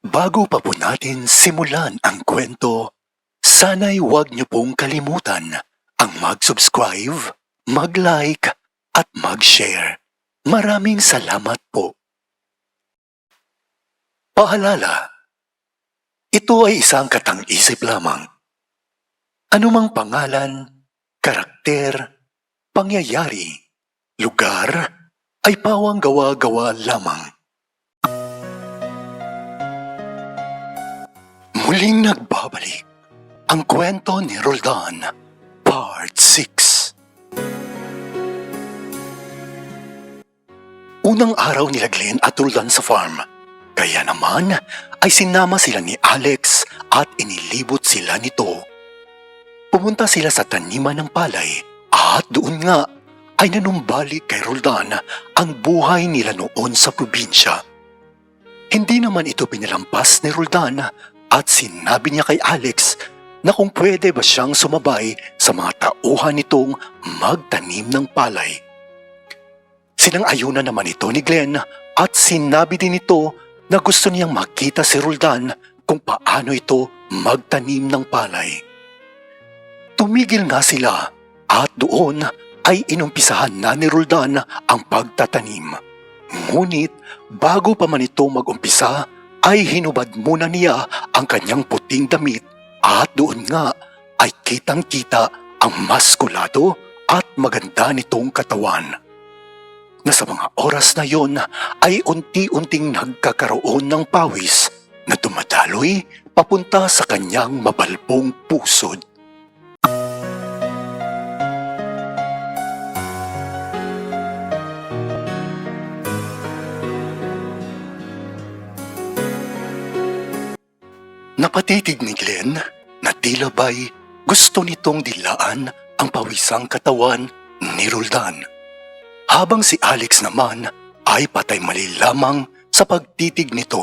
Bago pa po natin simulan ang kwento, sana'y huwag niyo pong kalimutan ang mag-subscribe, mag-like at mag-share. Maraming salamat po. Paalala, ito ay isang katang-isip lamang. Anumang pangalan, karakter, pangyayari, lugar ay pawang gawa-gawa lamang. Muling nagbabalik ang kwento ni Roldan, Part 6. Unang araw nila Glenn at Roldan sa farm, kaya naman ay sinama sila ni Alex at inilibot sila nito. Pumunta sila sa taniman ng palay at doon nga ay nanumbalik kay Roldan ang buhay nila noon sa probinsya. Hindi naman ito pinalampas ni Roldan at sinabi niya kay Alex na kung pwede ba siyang sumabay sa mga tauhan nitong magtanim ng palay. Sinang-ayunan naman ito ni Glenn at sinabi din ito na gusto niyang makita si Roldan kung paano ito magtanim ng palay. Tumigil nga sila at doon ay inumpisahan na ni Roldan ang pagtatanim. Ngunit bago pa man ito mag-umpisa, ay hinubad muna niya ang kanyang puting damit at doon nga ay kitang-kita ang maskulado at maganda nitong katawan. Na sa mga oras na yon ay unti-unting nagkakaroon ng pawis na dumadaloy papunta sa kanyang mabalbong pusod. Napatitig ni Glenn na tila ba'y gusto nitong dilaan ang pawisang katawan ni Roldan. Habang si Alex naman ay patay mali lamang sa pagtitig nito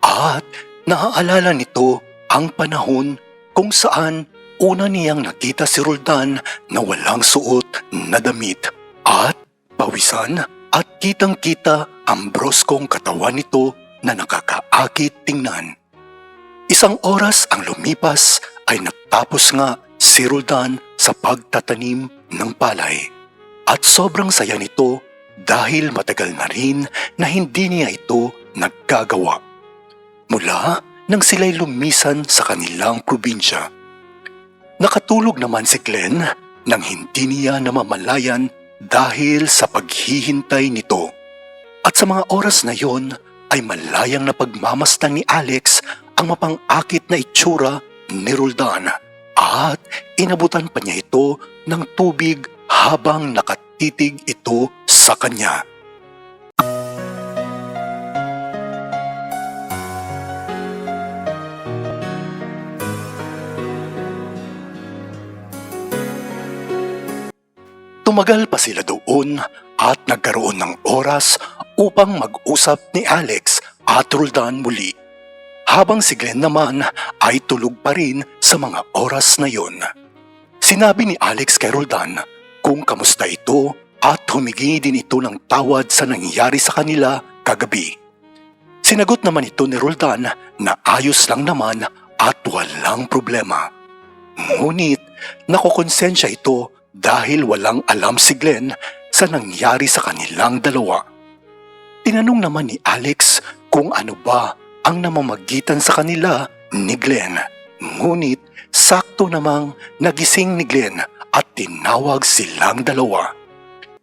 at naaalala nito ang panahon kung saan una niyang nakita si Roldan na walang suot na damit at pawisan at kitang-kita ang broskong katawan nito na nakakaakit tingnan. Isang oras ang lumipas ay natapos nga si Roldan sa pagtatanim ng palay. At sobrang saya nito dahil matagal na rin na hindi niya ito naggagawa. Mula nang sila'y lumisan sa kanilang probinsya. Nakatulog naman si Glenn nang hindi niya namamalayan dahil sa paghihintay nito. At sa mga oras na yon ay malayang napagmamasdan ni Alex ang mapang-akit na itsura ni Roldan at inabutan pa niya ito ng tubig habang nakatitig ito sa kanya. Tumagal pa sila doon at nagkaroon ng oras upang mag-usap ni Alex at Roldan muli. Habang si Glenn naman ay tulog pa rin sa mga oras na yon. Sinabi ni Alex kay Roldan kung kamusta ito at humingi din ito ng tawad sa nangyari sa kanila kagabi. Sinagot naman ito ni Roldan na ayos lang naman at walang problema. Ngunit nakukonsensya ito dahil walang alam si Glenn sa nangyari sa kanilang dalawa. Tinanong naman ni Alex kung ano ba ang namamagitan sa kanila ni Glenn. Ngunit sakto namang nagising ni Glenn at tinawag silang dalawa.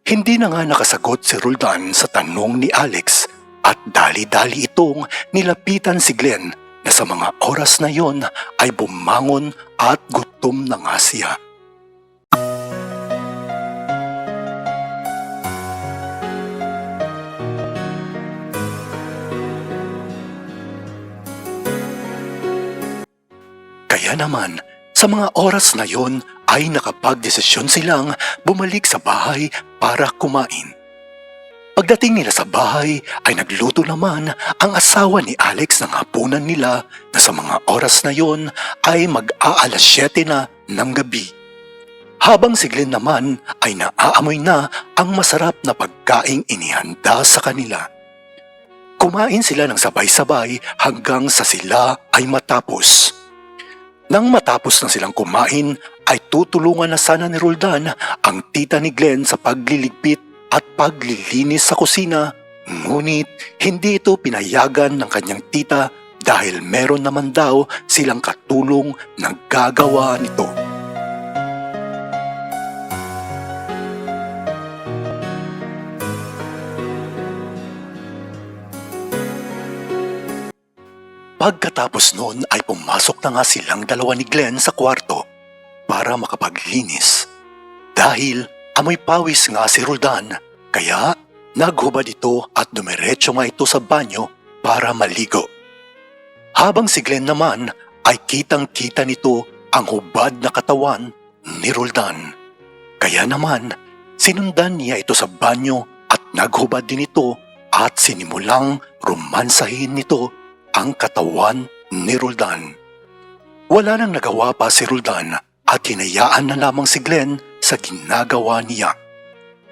Hindi na nga nakasagot si Roldan sa tanong ni Alex at dali-dali itong nilapitan si Glenn na sa mga oras na yon ay bumangon at gutom na nga siya. Kaya naman, sa mga oras na yon ay nakapagdesisyon silang bumalik sa bahay para kumain. Pagdating nila sa bahay ay nagluto naman ang asawa ni Alex ng hapunan nila na sa mga oras na yon ay mag-aalas 7 na ng gabi. Habang si Glenn naman ay naaamoy na ang masarap na pagkaing inihanda sa kanila. Kumain sila ng sabay-sabay hanggang sa sila ay matapos. Nang matapos na silang kumain, ay tutulungan na sana ni Roldan ang tita ni Glenn sa pagliligpit at paglilinis sa kusina. Ngunit hindi ito pinayagan ng kanyang tita dahil meron naman daw silang katulong na gagawa nito. Pagkatapos noon ay pumasok na nga silang dalawa ni Glenn sa kwarto para makapaglinis. Dahil amoy pawis nga si Roldan, kaya naghubad ito at dumiretso nga ito sa banyo para maligo. Habang si Glenn naman ay kitang-kita nito ang hubad na katawan ni Roldan. Kaya naman sinundan niya ito sa banyo at naghubad din ito at sinimulang romansahin nito ang katawan ni Roldan. Wala nang nagawa pa si Roldan at hinayaan na lamang si Glenn sa ginagawa niya.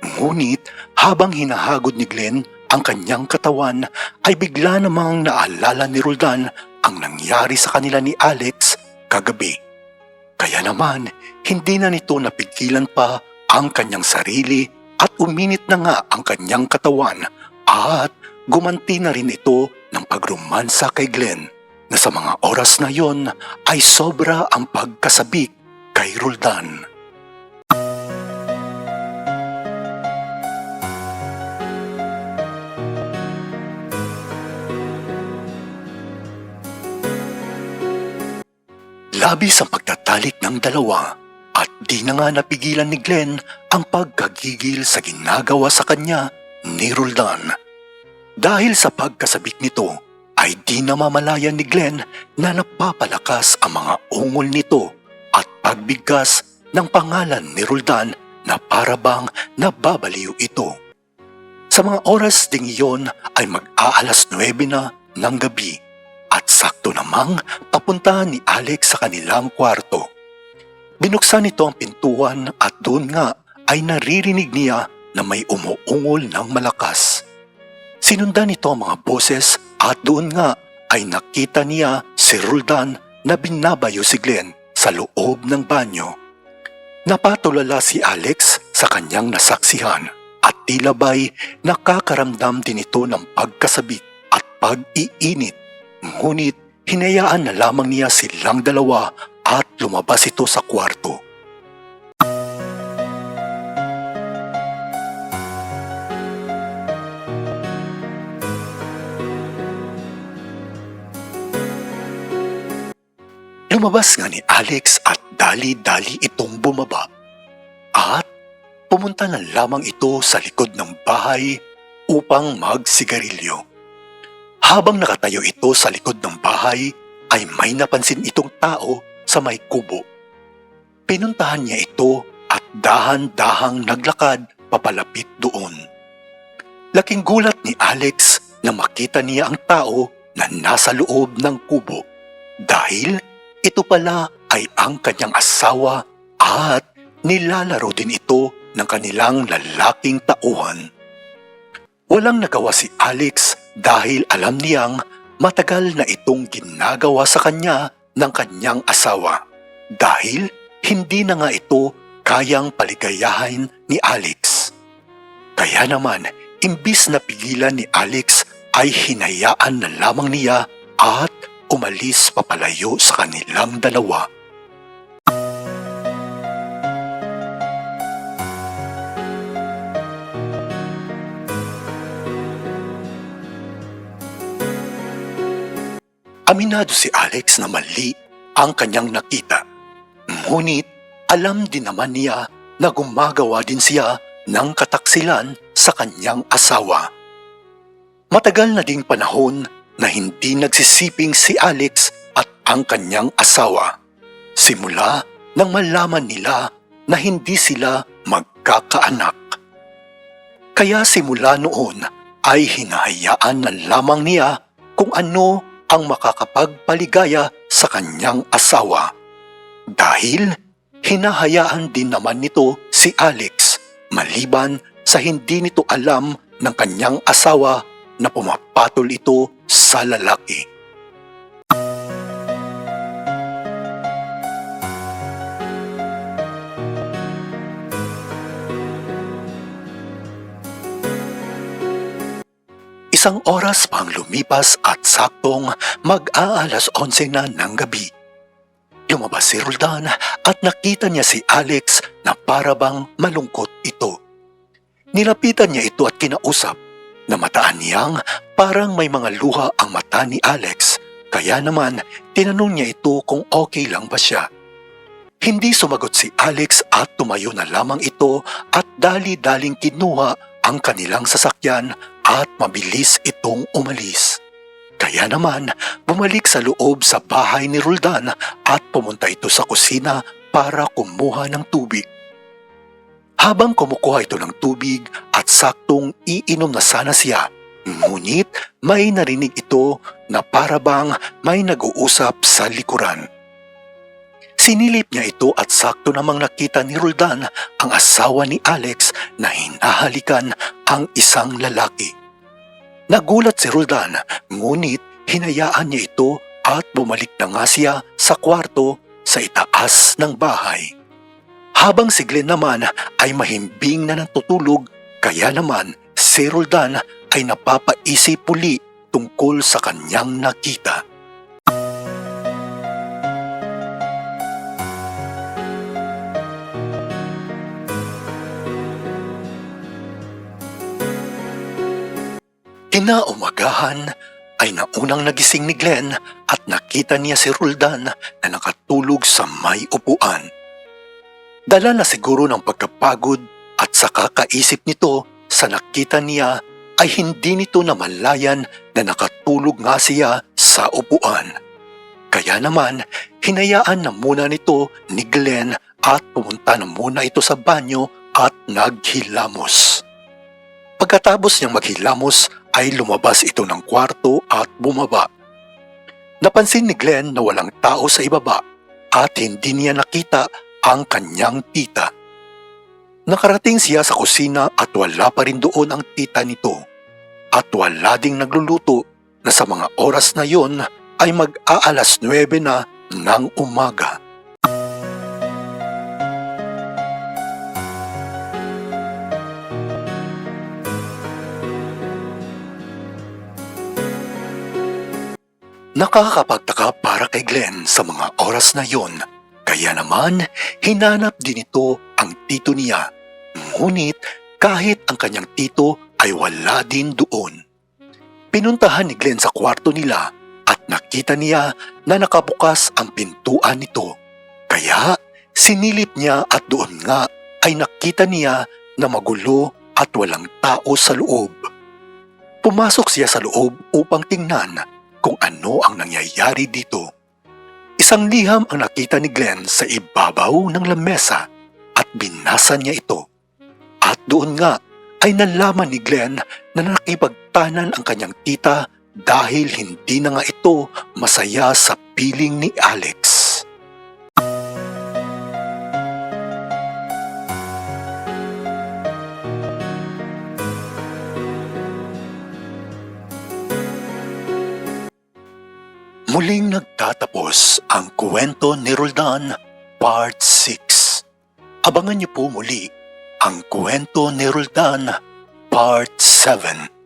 Ngunit habang hinahagod ni Glenn ang kanyang katawan ay bigla namang naalala ni Roldan ang nangyari sa kanila ni Alex kagabi. Kaya naman hindi na nito napigilan pa ang kanyang sarili at uminit na nga ang kanyang katawan at gumanti na rin ito ng pagromansa kay Glenn na sa mga oras na yon ay sobra ang pagkasabik kay Roldan. Labis ang pagtatalik ng dalawa at di na nga napigilan ni Glenn ang pagkagigil sa ginagawa sa kanya ni Roldan. Dahil sa pagkasabik nito ay di namamalayan ni Glenn na napapalakas ang mga ungol nito at pagbigkas ng pangalan ni Roldan na parabang nababaliw ito. Sa mga oras ding iyon ay mag-aalas 9 na ng gabi at sakto namang papuntahan ni Alex sa kanilang kwarto. Binuksan nito ang pintuan at doon nga ay naririnig niya na may umuungol ng malakas. Sinundan nito ang mga boses at doon nga ay nakita niya si Roldan na binabayo si Glenn sa loob ng banyo. Napatulala si Alex sa kanyang nasaksihan at tila ba'y nakakaramdam din ito ng pagkasabik at pag-iinit. Ngunit hinayaan na lamang niya silang dalawa at lumabas ito sa kwarto. Lumabas nga ni Alex at dali-dali itong bumaba at pumunta na lamang ito sa likod ng bahay upang magsigarilyo. Habang nakatayo ito sa likod ng bahay ay may napansin itong tao sa may kubo. Pinuntahan niya ito at dahan-dahang naglakad papalapit doon. Laking gulat ni Alex na makita niya ang tao na nasa loob ng kubo dahil ito pala ay ang kanyang asawa at nilalaro din ito ng kanilang lalaking tauhan. Walang nagawa si Alex dahil alam niyang matagal na itong ginagawa sa kanya ng kanyang asawa dahil hindi na nga ito kayang paligayahin ni Alex. Kaya naman, imbis na pigilan ni Alex ay hinayaan na lamang niya at umalis papalayo sa kanilang dalawa. Aminado si Alex na mali ang kanyang nakita. Ngunit alam din naman niya na gumagawa din siya ng kataksilan sa kanyang asawa. Matagal na ding panahon na hindi nagsisiping si Alex at ang kanyang asawa. Simula nang malaman nila na hindi sila magkakaanak. Kaya simula noon ay hinahayaan na lamang niya kung ano ang makakapagpaligaya sa kanyang asawa. Dahil hinahayaan din naman nito si Alex maliban sa hindi nito alam ng kanyang asawa na pumapatol ito sa lalaki. Isang oras pang lumipas at saktong mag-aalas 11 na ng gabi. Lumabas si Roldan at nakita niya si Alex na parabang malungkot ito. Nilapitan niya ito at kinausap. Namataan niyang parang may mga luha ang mata ni Alex, kaya naman tinanong niya ito kung okay lang ba siya. Hindi sumagot si Alex at tumayo na lamang ito at dali-daling kinuha ang kanilang sasakyan at mabilis itong umalis. Kaya naman bumalik sa loob sa bahay ni Roldan at pumunta ito sa kusina para kumuha ng tubig. Habang kumukuha ito ng tubig at saktong iinom na sana siya, ngunit may narinig ito na parabang may nag-uusap sa likuran. Sinilip niya ito at sakto namang nakita ni Roldan ang asawa ni Alex na hinahalikan ang isang lalaki. Nagulat si Roldan, ngunit hinayaan niya ito at bumalik na nga siya sa kwarto sa itaas ng bahay. Habang si Glenn naman ay mahimbing na natutulog, kaya naman si Roldan ay napapaisip muli tungkol sa kanyang nakita. Kinaumagahan ay naunang nagising ni Glenn at nakita niya si Roldan na nakatulog sa may upuan. Dala na siguro ng pagkapagod at sa kakaisip nito sa nakita niya ay hindi nito namalayan na nakatulog nga siya sa upuan. Kaya naman hinayaan na muna nito ni Glenn at pumunta na muna ito sa banyo at naghilamos. Pagkatapos niyang maghilamos ay lumabas ito ng kwarto at bumaba. Napansin ni Glenn na walang tao sa ibaba at hindi niya nakita ang kanyang tita. Nakarating siya sa kusina at wala pa rin doon ang tita nito. At wala ding nagluluto na sa mga oras na yon ay mag-aalas 9 na ng umaga. Nakakapagtaka para kay Glenn sa mga oras na yon, kaya naman hinanap din ito ang tito niya. Ngunit kahit ang kanyang tito ay wala din doon. Pinuntahan ni Glenn sa kwarto nila at nakita niya na nakabukas ang pintuan nito. Kaya sinilip niya at doon nga ay nakita niya na magulo at walang tao sa loob. Pumasok siya sa loob upang tingnan kung ano ang nangyayari dito. Isang liham ang nakita ni Glenn sa ibabaw ng lamesa at binasa niya ito. At doon nga ay nalaman ni Glenn na nakipagtanan ang kanyang tita dahil hindi na nga ito masaya sa piling ni Alex. Muling nagtatapos ang kwento ni Roldan, Part 6. Abangan niyo po muli ang kwento ni Roldan, Part 7.